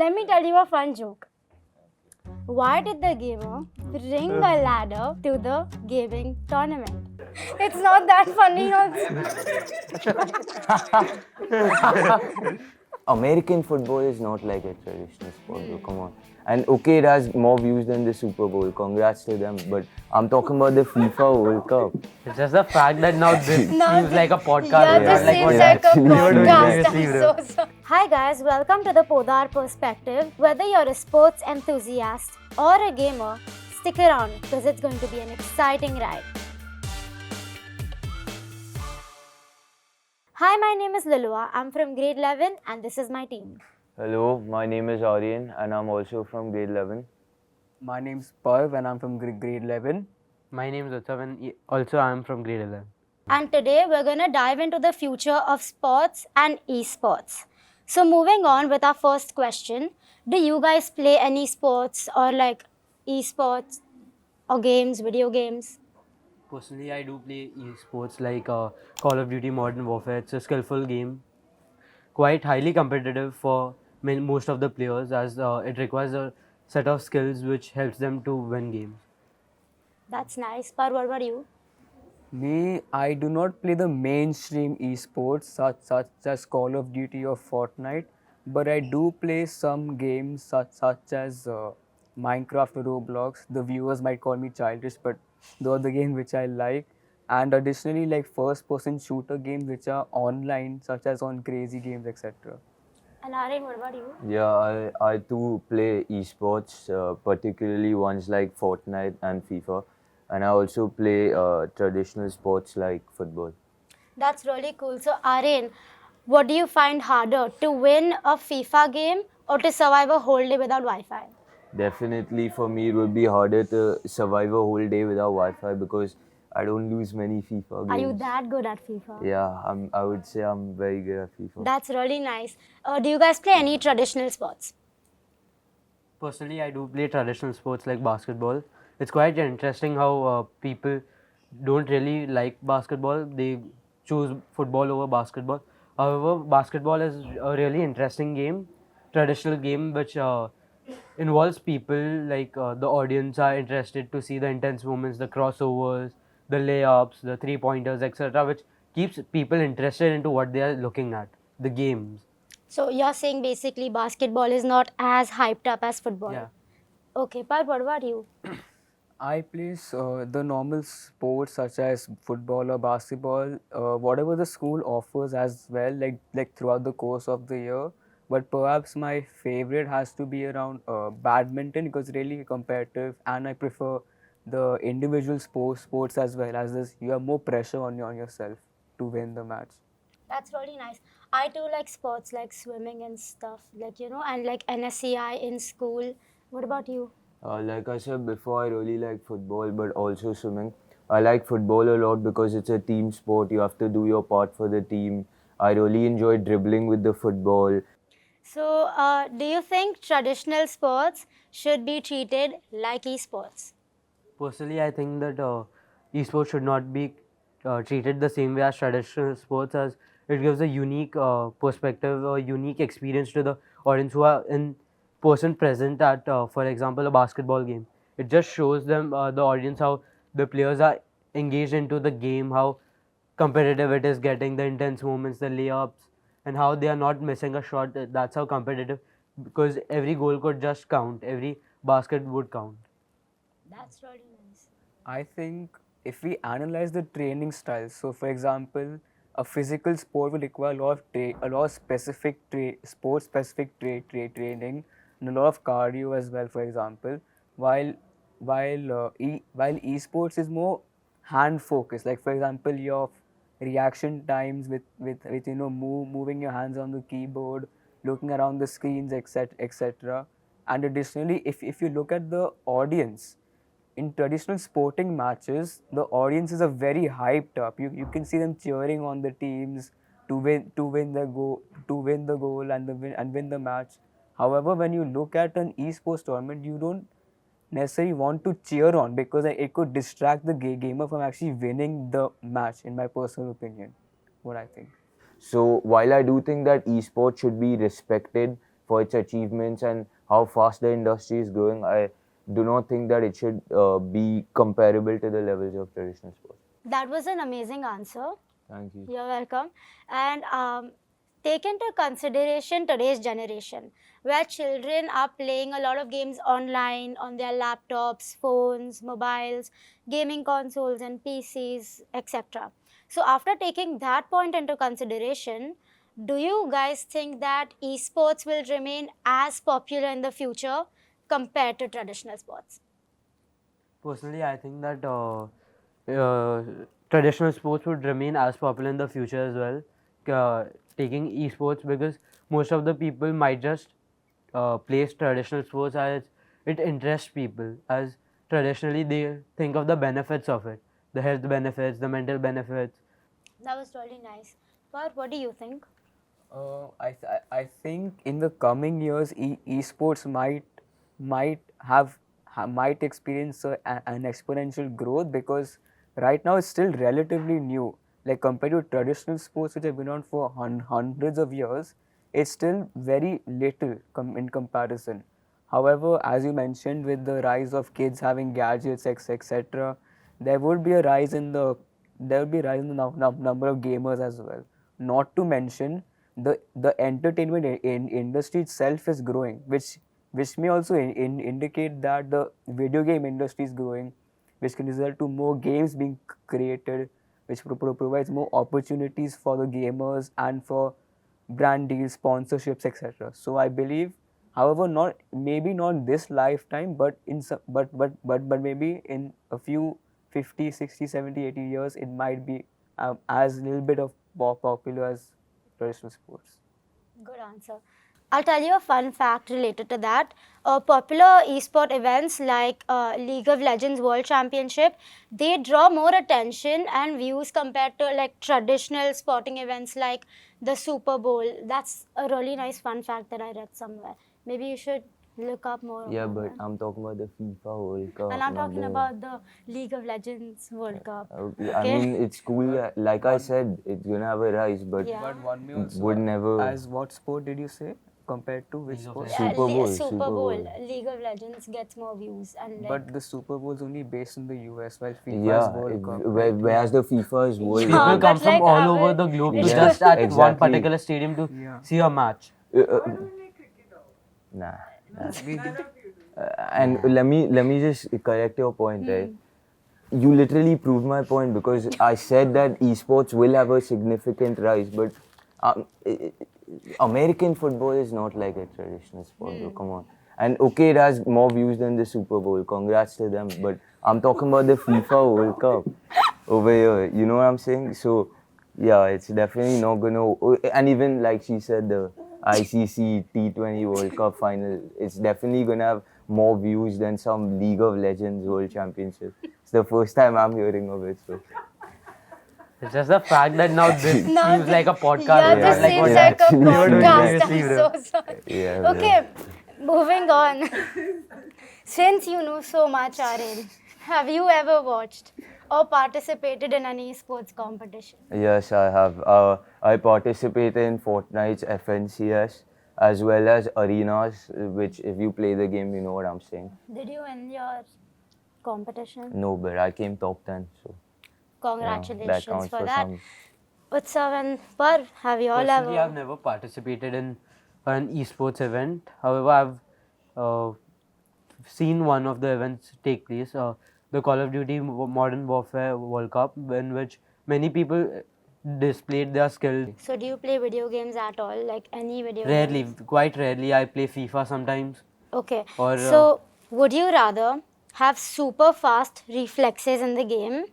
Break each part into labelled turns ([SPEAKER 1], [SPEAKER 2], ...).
[SPEAKER 1] Let me tell you a fun joke. Why did the gamer bring a ladder to the gaming tournament? It's not that funny also.
[SPEAKER 2] American football is not like a traditional sport, though. Come on. And okay, it has more views than the Super Bowl. Congrats to them. But I'm talking about the FIFA World Cup.
[SPEAKER 3] It's just the fact that now this seems like a podcast.
[SPEAKER 1] Yeah,
[SPEAKER 3] not
[SPEAKER 1] this
[SPEAKER 3] like
[SPEAKER 1] seems
[SPEAKER 3] what
[SPEAKER 1] like a
[SPEAKER 3] you were doing
[SPEAKER 1] podcast.
[SPEAKER 3] previously,
[SPEAKER 1] I'm so sorry. Hi guys, welcome to the Podar Perspective. Whether you're a sports enthusiast or a gamer, stick around because it's going to be an exciting ride. Hi, my name is Lilua. I'm from grade 11 and this is my team.
[SPEAKER 2] Hello, my name is Aryan and I'm also from grade 11.
[SPEAKER 4] My name's Parv and I'm from grade 11.
[SPEAKER 3] My name is Utsav and also I am from grade 11.
[SPEAKER 1] And today we're going to dive into the future of sports and esports. So moving on with our first question, do you guys play any sports or like esports or games, video games?
[SPEAKER 3] Personally, I do play esports like Call of Duty Modern Warfare. It's a skillful game, quite highly competitive for most of the players as it requires a set of skills which helps them to win games.
[SPEAKER 1] That's nice. Par, what about you?
[SPEAKER 4] Me, I do not play the mainstream esports such as Call of Duty or Fortnite, but I do play some games such as Minecraft or Roblox. The viewers might call me childish, but those are the games which I like. And additionally, like first-person shooter games which are online, such as on Crazy Games, etc.
[SPEAKER 1] And Aryan, what about you?
[SPEAKER 2] Yeah, I too play esports, particularly ones like Fortnite and FIFA. And I also play traditional sports like football.
[SPEAKER 1] That's really cool. So Aryan, what do you find harder, to win a FIFA game or to survive a whole day without Wi-Fi?
[SPEAKER 2] Definitely for me it would be harder to survive a whole day without Wi-Fi because I don't lose many FIFA games.
[SPEAKER 1] Are you that good at FIFA?
[SPEAKER 2] Yeah, I would say I'm very good at FIFA.
[SPEAKER 1] That's really nice. Do you guys play any traditional sports?
[SPEAKER 3] Personally, I do play traditional sports like basketball. It's quite interesting how people don't really like basketball. They choose football over basketball. However, basketball is a really interesting game, traditional game which involves people like the audience are interested to see the intense moments, the crossovers, the layups, the three-pointers, etc., which keeps people interested into what they are looking at, the games.
[SPEAKER 1] So you're saying basically basketball is not as hyped up as football?
[SPEAKER 3] Yeah.
[SPEAKER 1] Okay, Par, what about you?
[SPEAKER 4] I play the normal sports such as football or basketball, whatever the school offers as well, like throughout the course of the year. But perhaps my favorite has to be around badminton because it's really competitive, and I prefer the individual sports as well, as this you have more pressure on yourself to win the match.
[SPEAKER 1] That's really nice. I too like sports like swimming and stuff, like, and like NSCI in school. What about you?
[SPEAKER 2] Like I said before, I really like football, but also swimming. I like football a lot because it's a team sport. You have to do your part for the team. I really enjoy dribbling with the football.
[SPEAKER 1] So, do you think traditional sports should be treated like esports?
[SPEAKER 3] Personally, I think that esports should not be treated the same way as traditional sports, as it gives a unique perspective or unique experience to the audience who are in person present at, for example, a basketball game. It just shows them, the audience, how the players are engaged into the game, how competitive it is getting, the intense moments, the layups, and how they are not missing a shot. That's how competitive, because every goal could just count, every basket would count.
[SPEAKER 1] That's really nice.
[SPEAKER 4] I think if we analyze the training styles, so for example, a physical sport will require a lot of specific sport specific training and a lot of cardio as well. For example, while while esports is more hand focused, like for example, your reaction times with moving your hands on the keyboard, looking around the screens, etc. And additionally, if you look at the audience in traditional sporting matches, the audiences are very hyped up. You can see them cheering on the teams to win the goal and win the match. However, when you look at an esports tournament, you don't necessarily want to cheer on because it could distract the gamer from actually winning the match. In my personal opinion, what I think.
[SPEAKER 2] So while I do think that esports should be respected, for its achievements and how fast the industry is growing, I do not think that it should be comparable to the levels of traditional sports.
[SPEAKER 1] That was an amazing answer.
[SPEAKER 2] Thank you.
[SPEAKER 1] You're welcome. And take into consideration today's generation, where children are playing a lot of games online on their laptops, phones, mobiles, gaming consoles, and PCs, etc. So, after taking that point into consideration, do you guys think that esports will remain as popular in the future compared to traditional sports?
[SPEAKER 3] Personally, I think that uh, traditional sports would remain as popular in the future as well. Taking esports, because most of the people might just place traditional sports as it interests people, as traditionally they think of the benefits of it, the health benefits, the mental benefits.
[SPEAKER 1] That was really nice. But what do you think?
[SPEAKER 4] I think in the coming years, esports might experience an exponential growth, because right now it's still relatively new. Like compared to traditional sports which have been on for hundreds of years, it's still very little in comparison. However, as you mentioned, with the rise of kids having gadgets, etc., there would be a rise in the number of gamers as well. Not to mention the entertainment industry itself is growing, which may also indicate that the video game industry is growing, which can result to more games being created, which provides more opportunities for the gamers and for brand deals, sponsorships, etc. So I believe, however, not this lifetime, but in some, but maybe in a few 50, 60, 70, 80 years, it might be as little bit of more popular as traditional sports.
[SPEAKER 1] Good answer. I'll tell you a fun fact related to that. Popular esport events like League of Legends World Championship, they draw more attention and views compared to like traditional sporting events like the Super Bowl. That's a really nice fun fact that I read somewhere. Maybe you should look up more.
[SPEAKER 2] Yeah,
[SPEAKER 1] about
[SPEAKER 2] but
[SPEAKER 1] that.
[SPEAKER 2] I'm talking about the FIFA World Cup.
[SPEAKER 1] And I'm
[SPEAKER 2] not
[SPEAKER 1] talking
[SPEAKER 2] the-
[SPEAKER 1] about the League of Legends World Cup.
[SPEAKER 2] Okay. I mean, it's cool. Like I said, it's gonna have a rise, but
[SPEAKER 1] Yeah.
[SPEAKER 4] But one may
[SPEAKER 2] Would
[SPEAKER 4] also,
[SPEAKER 2] never-
[SPEAKER 4] as what sport did you say compared to which
[SPEAKER 3] League of
[SPEAKER 4] sport?
[SPEAKER 3] Legends.
[SPEAKER 2] Super Bowl,
[SPEAKER 1] Super
[SPEAKER 2] Super
[SPEAKER 1] Bowl.
[SPEAKER 2] Bowl.
[SPEAKER 1] League of Legends gets more views and like,
[SPEAKER 4] But the Super Bowl is only based in the US, while FIFA is
[SPEAKER 2] yeah,
[SPEAKER 4] World Cup.
[SPEAKER 2] whereas the FIFA is World
[SPEAKER 1] Yeah,
[SPEAKER 3] People
[SPEAKER 2] Cup.
[SPEAKER 3] come
[SPEAKER 1] but
[SPEAKER 3] from
[SPEAKER 1] like
[SPEAKER 3] all
[SPEAKER 1] our-
[SPEAKER 3] over the globe to
[SPEAKER 1] Yeah,
[SPEAKER 3] just at one
[SPEAKER 2] exactly.
[SPEAKER 3] particular stadium to
[SPEAKER 4] Yeah.
[SPEAKER 3] see a match.
[SPEAKER 2] Uh, uh, nah. And let me just correct your point, right? You literally proved my point, because I said that esports will have a significant rise, but American football is not like a traditional sport. Bro, come on. And okay, it has more views than the Super Bowl. Congrats to them. But I'm talking about the FIFA World Cup over here. You know what I'm saying? So yeah, it's definitely not gonna. And even like she said, the ICC T20 World Cup final, it's definitely gonna have more views than some League of Legends World Championship. It's the first time I'm hearing of it. So
[SPEAKER 3] It's just the fact that now this
[SPEAKER 1] No,
[SPEAKER 3] seems like a podcast.
[SPEAKER 1] yeah,
[SPEAKER 3] and
[SPEAKER 1] this
[SPEAKER 3] not like
[SPEAKER 1] seems
[SPEAKER 3] what
[SPEAKER 1] like a
[SPEAKER 2] actually seems
[SPEAKER 1] podcast.
[SPEAKER 3] like-
[SPEAKER 1] I'm so sorry.
[SPEAKER 2] yeah. bro.
[SPEAKER 1] Okay, moving on. Since you know so much, Aryan, have you ever watched or participated in any sports competition?
[SPEAKER 2] Yes, I have. I participated in Fortnite's FNCS as well as arenas, which if you play the game, you know what I'm saying.
[SPEAKER 1] Did you win your competition?
[SPEAKER 2] No, but I came top 10, so you know,
[SPEAKER 1] Congratulations
[SPEAKER 2] that counts
[SPEAKER 1] for
[SPEAKER 2] for
[SPEAKER 1] that.
[SPEAKER 2] some.
[SPEAKER 1] Utsav and Par, have you all
[SPEAKER 3] Personally, I've
[SPEAKER 1] ever?
[SPEAKER 3] never participated in an esports event. However, I've seen one of the events take place, the Call of Duty Modern Warfare World Cup, in which many people displayed their skill.
[SPEAKER 1] So, do you play video games at all? Like any video
[SPEAKER 3] Rarely,
[SPEAKER 1] games?
[SPEAKER 3] quite rarely, I play FIFA sometimes.
[SPEAKER 1] Okay.
[SPEAKER 3] Or,
[SPEAKER 1] So, would you rather have super fast reflexes in the game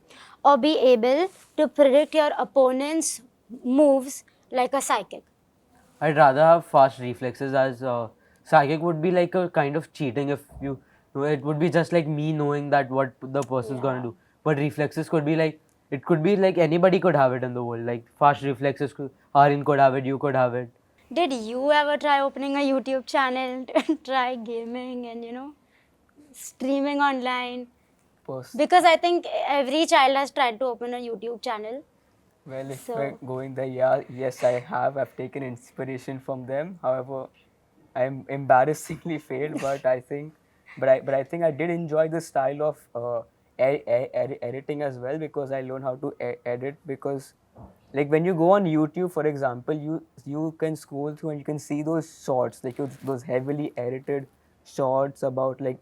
[SPEAKER 1] or be able to predict your opponent's moves like a psychic?
[SPEAKER 3] I'd rather have fast reflexes, as psychic would be like a kind of cheating if you know, it would be just like me knowing that what the person's gonna do. But reflexes could be like, it could be like anybody could have it in the world. Like fast reflexes, Arin could have it, you could have it.
[SPEAKER 1] Did you ever try opening a YouTube channel and try gaming and streaming online? Because I think every child has tried to open a YouTube channel.
[SPEAKER 4] Well, if
[SPEAKER 1] So-
[SPEAKER 4] we're going there, yeah, yes, I have. I've taken inspiration from them. However, I'm embarrassingly failed, but I think, but I think I did enjoy the style of editing as well, because I learned how to edit. Because like when you go on YouTube, for example, you can scroll through and you can see those shorts, like those heavily edited shorts about like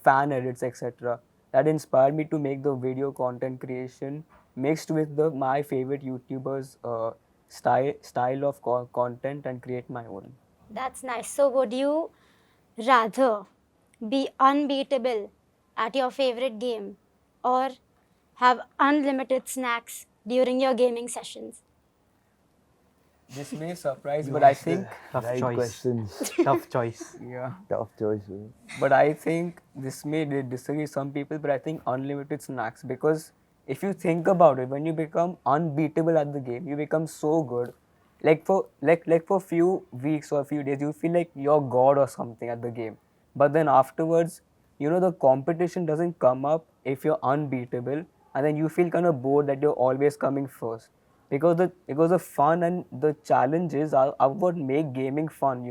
[SPEAKER 4] fan edits, etc. That inspired me to make the video content creation mixed with the my favorite YouTubers style of content and create my own.
[SPEAKER 1] That's nice. So, would you rather be unbeatable at your favorite game or have unlimited snacks during your gaming sessions?
[SPEAKER 4] This may surprise,
[SPEAKER 2] You
[SPEAKER 4] but I
[SPEAKER 2] asked the
[SPEAKER 4] think,
[SPEAKER 3] Tough
[SPEAKER 2] right
[SPEAKER 3] choice.
[SPEAKER 2] questions.
[SPEAKER 3] Tough choice.
[SPEAKER 4] yeah.
[SPEAKER 2] Tough choice. Bro.
[SPEAKER 4] But I think this may disagree some people, but I think unlimited snacks, because if you think about it, when you become unbeatable at the game, you become so good. Like for few weeks or few days, you feel like you're god or something at the game. But then afterwards, the competition doesn't come up if you're unbeatable, and then you feel kind of bored that you're always coming first. Because the fun and the challenges are what make gaming fun.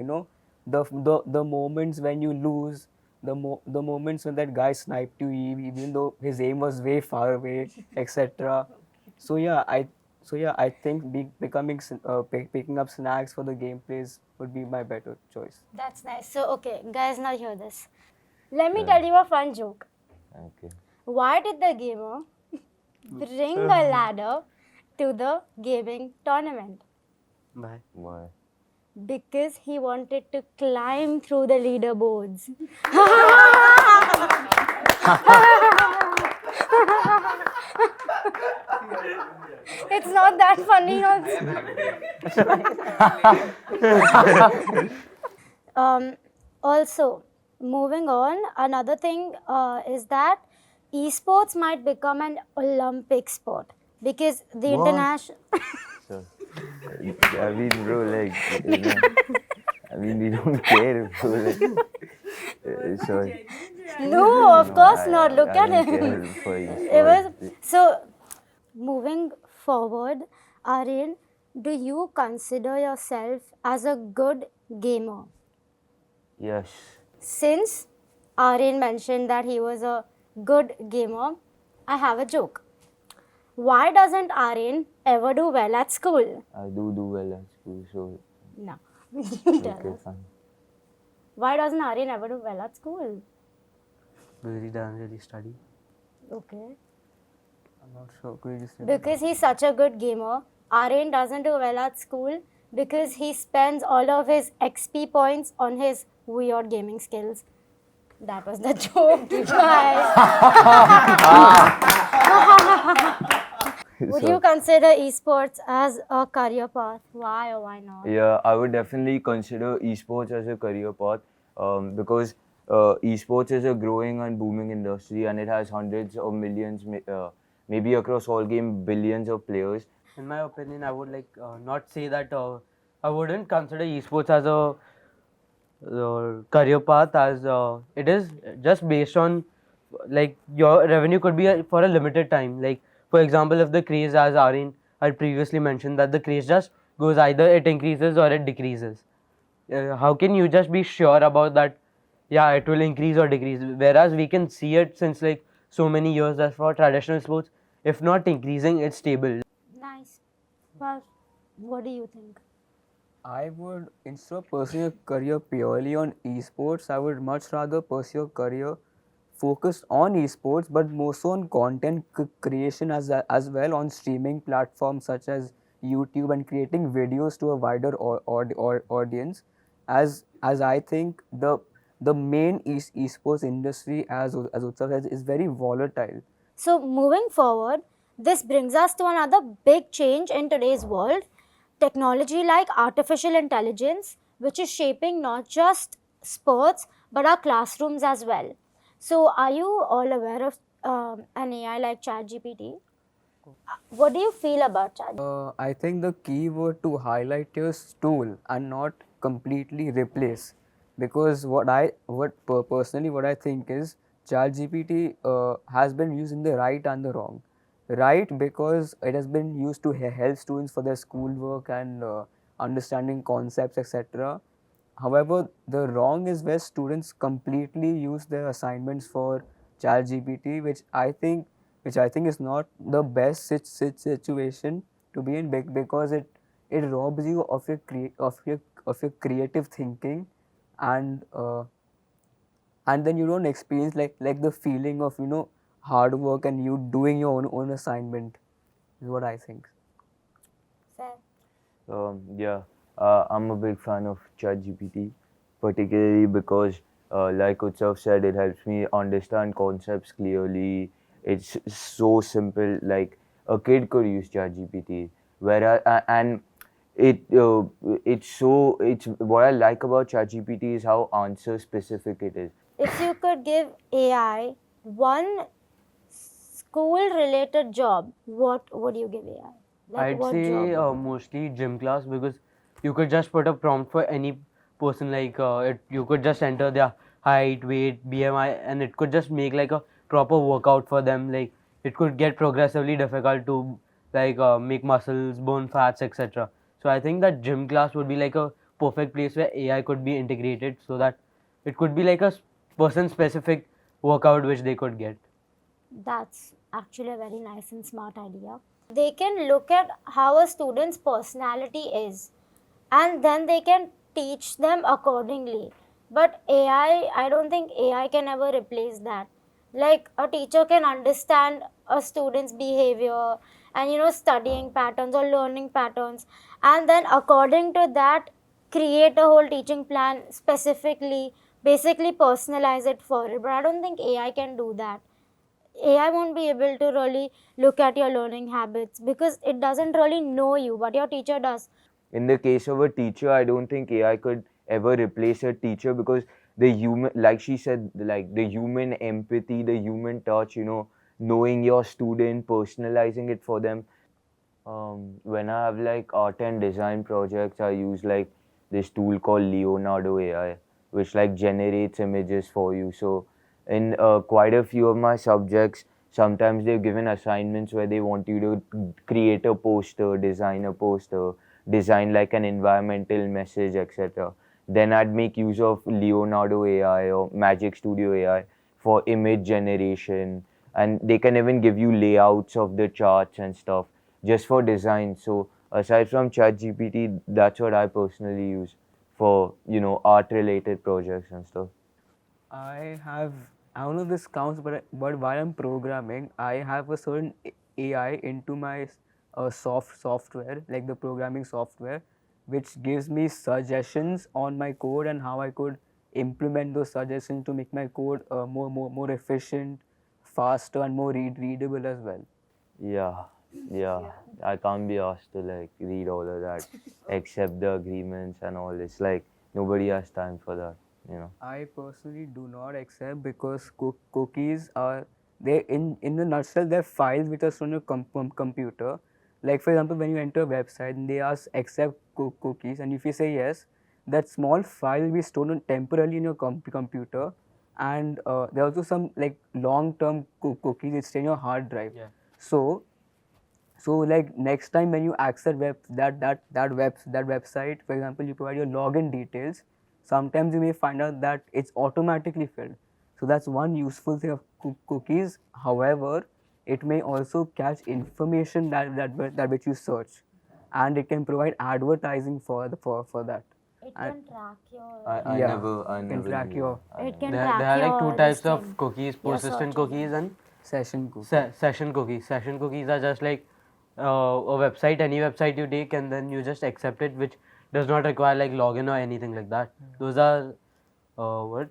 [SPEAKER 4] The moments when you lose, the moments when that guy sniped you, even though his aim was way far away, etc. So yeah, I think picking up snacks for the gameplays would be my better choice.
[SPEAKER 1] That's nice. So, okay, guys, now hear this. Let me tell you a fun joke.
[SPEAKER 2] Okay.
[SPEAKER 1] Why did the gamer bring a ladder to the gaming tournament?
[SPEAKER 3] Bye.
[SPEAKER 2] Why?
[SPEAKER 1] Because he wanted to climb through the leaderboards. It's not that funny also. Also, moving on, another thing is that esports might become an Olympic sport because the
[SPEAKER 2] What?
[SPEAKER 1] international.
[SPEAKER 2] So, I mean, bro, like, I mean, we don't care, bro. Like, sorry.
[SPEAKER 1] No, of course not. Look
[SPEAKER 2] I
[SPEAKER 1] at
[SPEAKER 2] don't
[SPEAKER 1] him.
[SPEAKER 2] care for
[SPEAKER 1] It was
[SPEAKER 2] esports.
[SPEAKER 1] so. Moving forward, Aryan, do you consider yourself as a good gamer?
[SPEAKER 2] Yes.
[SPEAKER 1] Since Aryan mentioned that he was a good gamer, I have a joke. Why doesn't Aryan ever do well at school?
[SPEAKER 2] I do well at school, so
[SPEAKER 1] No. You tell
[SPEAKER 2] okay,
[SPEAKER 1] us.
[SPEAKER 2] fine.
[SPEAKER 1] Why doesn't Aryan ever do well at school?
[SPEAKER 3] Because he doesn't really study.
[SPEAKER 1] Okay.
[SPEAKER 4] I'm not sure. Could you just
[SPEAKER 1] Because he's such a good gamer, Aryan doesn't do well at school because he spends all of his XP points on his weird gaming skills. That was the joke, you guys. Would you consider esports as a career path? Why or why not?
[SPEAKER 2] Yeah, I would definitely consider esports as a career path because esports is a growing and booming industry, and it has hundreds of millions, maybe across all game, billions of players.
[SPEAKER 3] In my opinion, I would not say that I wouldn't consider esports as a career path, as it is just based on like your revenue could be for a limited time. Like for example, if the craze, as Arin had previously mentioned, that the craze just goes either it increases or it decreases. How can you just be sure about that? Yeah, it will increase or decrease. Whereas we can see it since like so many years that for traditional sports, if not increasing, it's stable.
[SPEAKER 1] Nice. Well, what do you think?
[SPEAKER 4] I would, instead of pursuing a career purely on esports, I would much rather pursue a career focused on esports, but more so on content creation as well, on streaming platforms such as YouTube, and creating videos to a wider audience. As I think the main esports industry, as Utsav says, is very volatile.
[SPEAKER 1] So, moving forward, this brings us to another big change in today's world, technology like artificial intelligence, which is shaping not just sports but our classrooms as well. So, are you all aware of an AI like ChatGPT? What do you feel about ChatGPT?
[SPEAKER 4] I think the key word to highlight is tool and not completely replace, because personally what I think is ChatGPT has been used in the right and the wrong. Right, because it has been used to help students for their schoolwork and understanding concepts, etc. However, the wrong is where students completely use their assignments for ChatGPT, which I think is not the best situation to be in because it robs you of your of your creative thinking, and then you don't experience like the feeling of hard work and you doing your own assignment is what I think.
[SPEAKER 1] Fair.
[SPEAKER 2] Yeah, I'm a big fan of ChatGPT, particularly because, like Utsav said, it helps me understand concepts clearly. It's so simple, like a kid could use ChatGPT. Whereas, and it's what I like about ChatGPT is how answer specific it is.
[SPEAKER 1] If you could give AI one school-related job, what would you give AI? Like
[SPEAKER 3] I'd
[SPEAKER 1] what
[SPEAKER 3] say
[SPEAKER 1] job?
[SPEAKER 3] mostly gym class, because you could just put a prompt for any person, like you could just enter their height, weight, BMI, and it could just make like a proper workout for them. Like it could get progressively difficult to like make muscles, burn fats, etc. So I think that gym class would be like a perfect place where AI could be integrated, so that it could be like a person specific workout which they could get.
[SPEAKER 1] That's actually a very nice and smart idea. They can look at how a student's personality is and then they can teach them accordingly. But I don't think AI can ever replace that. Like a teacher can understand a student's behavior and studying patterns or learning patterns, and then according to that create a whole teaching plan specifically, basically personalize it for it. But I don't think AI can do that. AI won't be able to really look at your learning habits because it doesn't really know you, but your teacher does.
[SPEAKER 2] In the case of a teacher, I don't think AI could ever replace a teacher because the human, like she said, like the human empathy, the human touch, knowing your student, personalizing it for them. When I have like art and design projects, I use like this tool called Leonardo AI, which like generates images for you. So in quite a few of my subjects, sometimes they've given assignments where they want you to create a poster, design like an environmental message, etc. Then I'd make use of Leonardo AI or Magic Studio AI for image generation, and they can even give you layouts of the charts and stuff just for design. So aside from ChatGPT, that's what I personally use for art related projects and stuff.
[SPEAKER 4] I don't know if this counts, but while I'm programming, I have a certain AI into my software, like the programming software, which gives me suggestions on my code and how I could implement those suggestions to make my code more efficient, faster, and more readable as well.
[SPEAKER 2] Yeah, yeah. I can't be asked to like read all of that, accept the agreements and all. It's like nobody has time for that.
[SPEAKER 4] I personally do not accept because cookies are they in a nutshell they're files which are on your computer. Like for example, when you enter a website and they ask accept cookies, and if you say yes, that small file will be stored temporarily in your computer, and there are also some like long term cookies. It's in your hard drive.
[SPEAKER 3] Yeah.
[SPEAKER 4] So like next time when you access that website, for example, you provide your login details, sometimes you may find out that it's automatically filled. So that's one useful thing of cookies. However, it may also catch information that which you search, and it can provide advertising for that.
[SPEAKER 1] It
[SPEAKER 4] And
[SPEAKER 1] can track your.
[SPEAKER 2] I
[SPEAKER 4] yeah,
[SPEAKER 2] never, I
[SPEAKER 4] it can
[SPEAKER 2] never
[SPEAKER 4] track
[SPEAKER 2] knew
[SPEAKER 4] your
[SPEAKER 2] that.
[SPEAKER 1] It can
[SPEAKER 3] There
[SPEAKER 1] track
[SPEAKER 3] are like two
[SPEAKER 1] your this
[SPEAKER 3] types of
[SPEAKER 1] thing.
[SPEAKER 3] cookies:
[SPEAKER 1] Your
[SPEAKER 3] persistent
[SPEAKER 1] searches
[SPEAKER 3] cookies and
[SPEAKER 4] session cookie.
[SPEAKER 3] session cookies. Session cookies are just like a website, any website you take, and then you just accept it, which does not require like login or anything like that. Those are what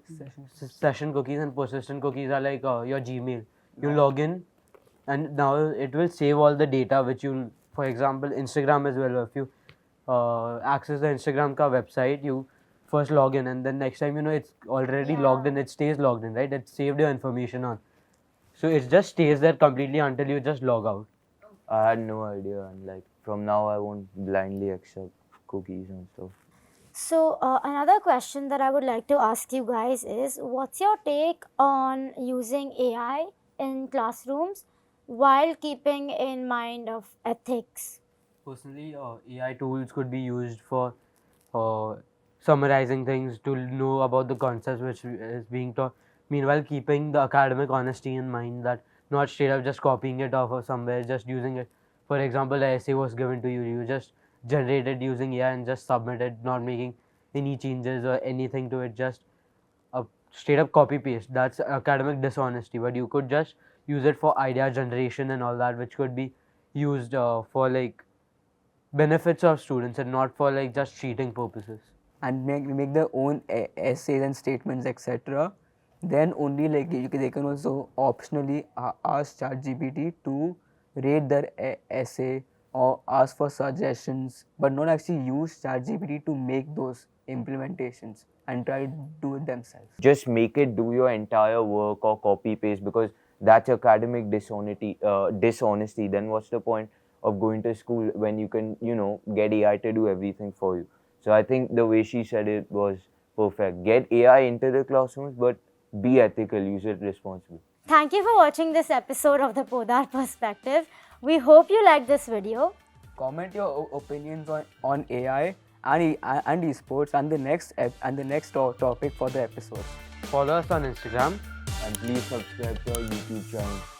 [SPEAKER 3] session cookies, and persistent cookies are like your Gmail. You log in, and now it will save all the data which you, for example, Instagram as well. If you access the Instagram ka website, you first log in, and then next time it's already logged in.
[SPEAKER 1] Yeah.
[SPEAKER 3] It stays logged in, right? It saved your information on. So it just stays there completely until you just log out.
[SPEAKER 2] I had no idea, and like from now I won't blindly accept cookies and stuff.
[SPEAKER 1] So, another question that I would like to ask you guys is what's your take on using AI in classrooms while keeping in mind of ethics?
[SPEAKER 3] Personally, AI tools could be used for uh, summarizing things to know about the concepts which is being taught. Meanwhile, keeping the academic honesty in mind, that not straight up just copying it off of somewhere, just using it. For example, the essay was given to you, you just generate it using AI and just submit it, not making any changes or anything to it, just a straight up copy paste. That's academic dishonesty. But you could just use it for idea generation and all that, which could be used for like benefits of students and not for like just cheating purposes.
[SPEAKER 4] And make their own essays and statements, etc. Then only like they can also optionally ask ChatGPT to rate their essay or ask for suggestions, but not actually use ChatGPT to make those implementations and try to do it themselves.
[SPEAKER 2] Just make it do your entire work or copy paste, because that's academic dishonesty. Then what's the point of going to school when you can, get AI to do everything for you? So I think the way she said it was perfect. Get AI into the classrooms, but be ethical, use it responsibly.
[SPEAKER 1] Thank you for watching this episode of the Podar Perspective. We hope you liked this video.
[SPEAKER 4] Comment your opinions on AI and esports and the next topic for the episode.
[SPEAKER 3] Follow us on Instagram.
[SPEAKER 2] And please subscribe to our YouTube channel.